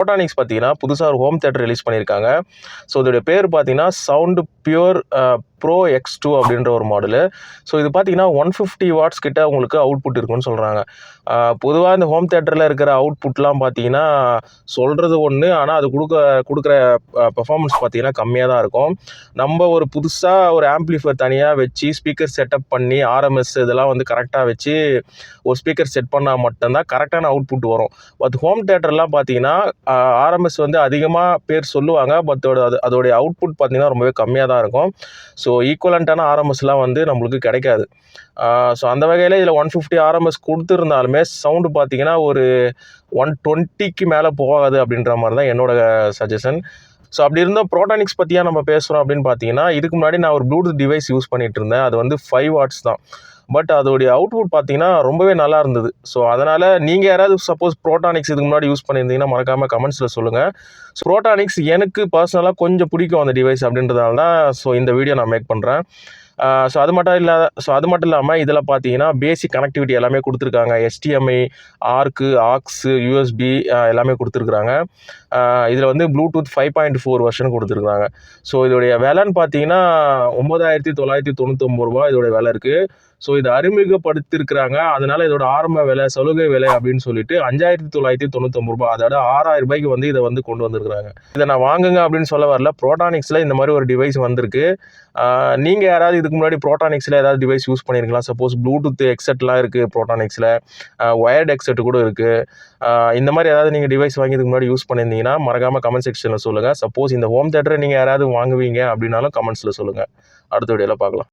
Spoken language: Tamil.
புரோட்டானிக்ஸ் பார்த்தீங்கன்னா புதுசாக ஒரு ஹோம் தியேட்டர் ரிலீஸ் பண்ணியிருக்காங்க. ஸோ இதோடைய பேர் பார்த்தீங்கன்னா சவுண்டு பியூர் ப்ரோ X2 அப்படின்ற ஒரு மாடலு. ஸோ இது பார்த்தீங்கன்னா 150 வாட்ஸ் கிட்ட உங்களுக்கு அவுட்புட் இருக்குன்னு சொல்கிறாங்க. பொதுவாக இந்த ஹோம் தியேட்டரில் இருக்கிற அவுட்புட்லாம் பார்த்தீங்கன்னா சொல்கிறது ஒன்று, ஆனால் அது கொடுக்குற பெர்ஃபார்மன்ஸ் பார்த்தீங்கன்னா கம்மியாக தான் இருக்கும். நம்ம ஒரு புதுசாக ஒரு ஆம்ப்ளிஃபையர் தனியாக வச்சு ஸ்பீக்கர் செட்டப் பண்ணி RMS இதெல்லாம் வந்து கரெக்டாக வச்சு ஒரு ஸ்பீக்கர் செட் பண்ணால் மட்டும்தான் கரெக்டான அவுட்புட் வரும். பட் ஹோம் தியேட்டர்லாம் பார்த்தீங்கன்னா RMS வந்து அதிகமாக பேர் சொல்லுவாங்க, பட் அதோடைய அவுட்புட் பார்த்தீங்கன்னா ரொம்பவே கம்மியாக தான் இருக்கும். ஸோ ஈக்குவலண்ட்டான RMSலாம் வந்து நம்மளுக்கு கிடைக்காது. ஸோ அந்த வகையில் இதில் 150 RMS கொடுத்துருந்தாலுமே சவுண்டு பார்த்தீங்கன்னா ஒரு 120க்கு மேலே போகாது அப்படின்ற மாதிரி தான் என்னோட சஜஷன். ஸோ அப்படி இருந்தால் புரோட்டானிக்ஸ் பற்றியா நம்ம பேசுகிறோம் அப்படின்னு பார்த்தீங்கன்னா, இதுக்கு முன்னாடி நான் ஒரு ப்ளூடூத் டிவைஸ் யூஸ் பண்ணிகிட்டு இருந்தேன். அது வந்து 5 வாட்ஸ் தான். பட் அதோடைய அவுட்புட் பார்த்தீங்கன்னா ரொம்பவே நல்லா இருந்தது. ஸோ அதனால் நீங்கள் யாராவது சப்போஸ் புரோட்டானிக்ஸ் இதுக்கு முன்னாடி யூஸ் பண்ணியிருந்தீங்கன்னா மறக்காமல் கமெண்ட்ஸில் சொல்லுங்கள். ஸோ புரோட்டானிக்ஸ் எனக்கு பர்சனலாக கொஞ்சம் பிடிக்கும் அந்த டிவைஸ் அப்படின்றதால தான் இந்த வீடியோ நான் மேக் பண்ணுறேன். ஸோ அது மட்டும் இல்லாமல் இதில் பார்த்தீங்கன்னா பேசிக் கனெக்டிவிட்டி எல்லாமே கொடுத்துருக்காங்க. HDMI, ஆர்க்கு, ஆக்ஸு, USB எல்லாமே கொடுத்துருக்குறாங்க. இதில் வந்து ப்ளூடூத் 5.4 வெர்ஷன் கொடுத்துருக்குறாங்க. ஸோ இதோடைய விலைன்னு பார்த்தீங்கன்னா $9,999 இதோடைய விலை இருக்குது. ஸோ இதை அறிமுகப்படுத்தியிருக்கிறாங்க. அதனால் இதோட ஆரம்ப விலை, சலுகை விலை அப்படின்னு சொல்லிட்டு $5,999, அதாவது $6,000 வந்து இதை வந்து கொண்டு வந்திருக்கிறாங்க. இதை நான் வாங்குங்க அப்படின்னு சொல்ல வரல. புரோட்டானிக்ஸில் இந்த மாதிரி ஒரு டிவைஸ் வந்திருக்கு. நீங்கள் யாராவது இதுக்கு முன்னாடி புரோட்டானிக்ஸில் ஏதாவது டிவைஸ் யூஸ் பண்ணியிருக்கலாம். சப்போஸ் ப்ளூடூத் ஹெட்செட்லாம் இருக்குது புரோட்டானிக்ஸில், ஒயர்டு ஹெட்செட் கூட இருக்குது. இந்த மாதிரி ஏதாவது நீங்கள் டிவைஸ் வாங்கி இதுக்கு முன்னாடி யூஸ் பண்ணியிருந்தீங்கன்னா மறக்காமல் கமெண்ட் செக்ஷனில் சொல்லுங்கள். சப்போஸ் இந்த ஹோம் தியேட்டரை நீங்கள் யாராவது வாங்குவீங்க அப்படின்னாலும் கமெண்ட்ஸில் சொல்லுங்கள். அடுத்த வீடியோவில் பார்க்கலாம்.